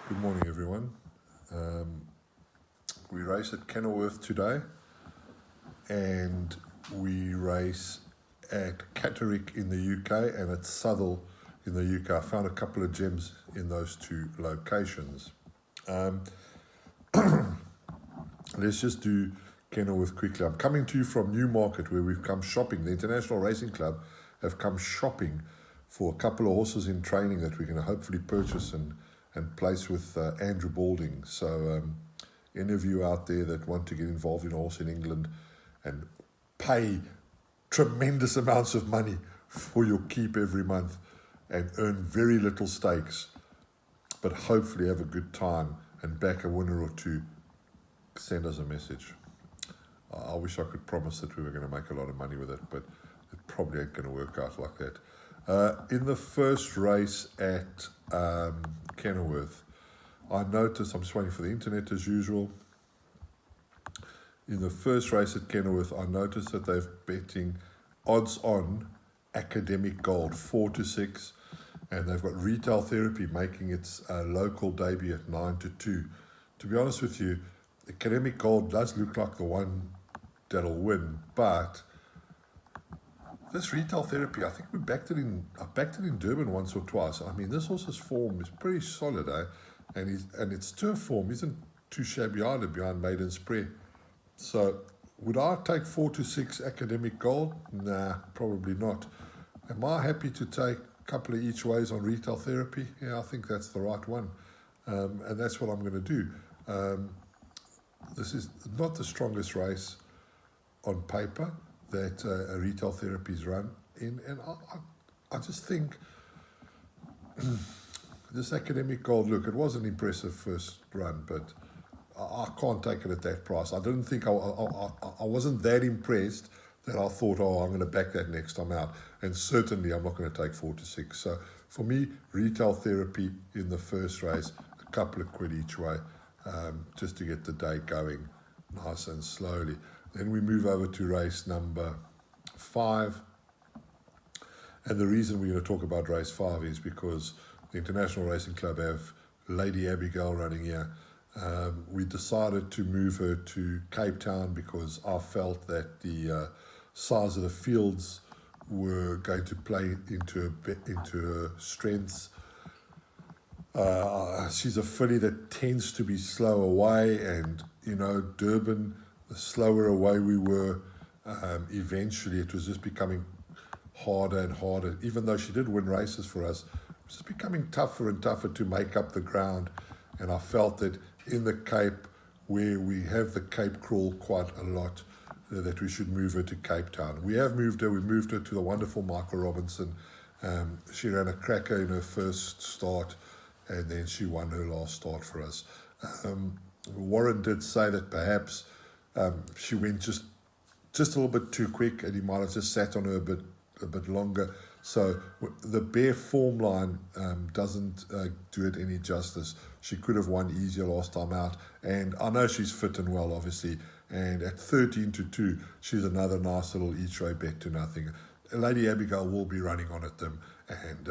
Good morning, everyone. We race at Kenilworth today, and we race at Catterick in the UK and at Southall in the UK. I found a couple of gems in those two locations. Let's just do Kenilworth quickly. I'm coming to you from Newmarket, where we've come shopping. The International Racing Club have come shopping for a couple of horses in training that we're going to hopefully purchase and place with Andrew Balding. So any of you out there that want to get involved in a horse in England and pay tremendous amounts of money for your keep every month and earn very little stakes, but hopefully have a good time and back a winner or two, send us a message. I wish I could promise that we were going to make a lot of money with it, but it probably ain't going to work out like that. In the first race at Kenilworth, I noticed, I'm just waiting for the internet as usual. In the first race at Kenilworth, I noticed that they're betting odds on Academic Gold 4-6, and they've got Retail Therapy making its local debut at 9-2. To be honest with you, Academic Gold does look like the one that'll win, but this Retail Therapy, I think I backed it in Durban once or twice. I mean, this horse's form is pretty solid, and its turf form isn't too shabby either behind Maiden's Prayer. So would I take 4-6 Academic Gold? Nah, probably not. Am I happy to take a couple of each ways on Retail Therapy? Yeah, I think that's the right one, and that's what I'm going to do. This is not the strongest race on paper that a Retail Therapy's run in, and I just think this Academic Gold, look, it was an impressive first run, but I can't take it at that price. I didn't think I wasn't that impressed that I thought, I'm going to back that next time out, and certainly I'm not going to take 4-6. So for me, Retail Therapy in the first race, a couple of quid each way, just to get the day going nice and slowly. Then we move over to race number 5. And the reason we're going to talk about race 5 is because the International Racing Club have Lady Abigail running here. We decided to move her to Cape Town because I felt that the size of the fields were going to play into her strengths. She's a filly that tends to be slow away, and Durban, the slower away we were, eventually it was just becoming harder and harder. Even though she did win races for us, it was just becoming tougher and tougher to make up the ground. And I felt that in the Cape, where we have the Cape crawl quite a lot, that we should move her to Cape Town. We have moved her. We moved her to the wonderful Michael Robinson. She ran a cracker in her first start, and then she won her last start for us. Warren did say that perhaps she went just a little bit too quick, and he might have just sat on her a bit longer. So the bare form line doesn't do it any justice. She could have won easier last time out, and I know she's fit and well, obviously. And at 13-2, she's another nice little each way bet to nothing. Lady Abigail will be running on at them, and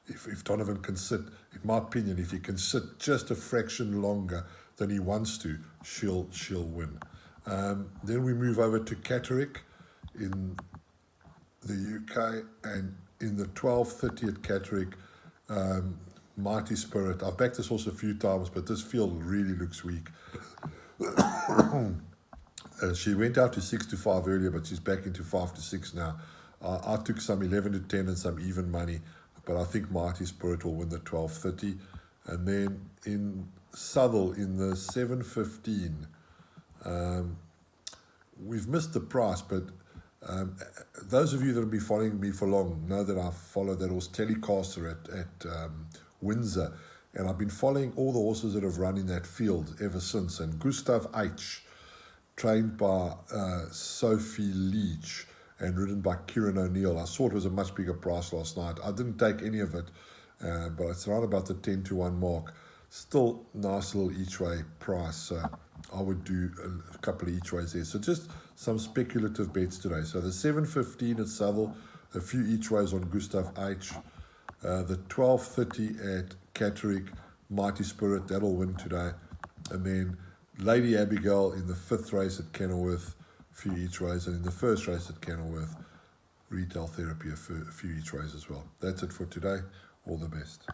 if Donovan can sit, in my opinion, if he can sit just a fraction longer than he wants to, she'll win. Then we move over to Catterick in the UK, and in the 12:30 at Catterick, Mighty Spirit. I've backed this horse a few times, but this field really looks weak. She went out to 6-5 earlier, but she's back into 5-6 now. I took some 11-10 and some even money, but I think Mighty Spirit will win the 12:30. And then in Southall, in the 7:15, we've missed the price, but those of you that have been following me for long know that I followed that horse Telecaster at Windsor, and I've been following all the horses that have run in that field ever since. And Gustav H, trained by Sophie Leach and ridden by Kieran O'Neill. I saw it was a much bigger price last night. I didn't take any of it, but it's around about the 10-1 mark. Still nice little each way price, so I would do a couple of each ways there. So just some speculative bets today. So the 7:15 at Southall, a few each ways on Gustav H. The 12:30 at Catterick, Mighty Spirit, that'll win today. And then Lady Abigail in the 5th race at Kenilworth, few each ways. And in the 1st race at Kenilworth, Retail Therapy, a few each ways as well. That's it for today. All the best.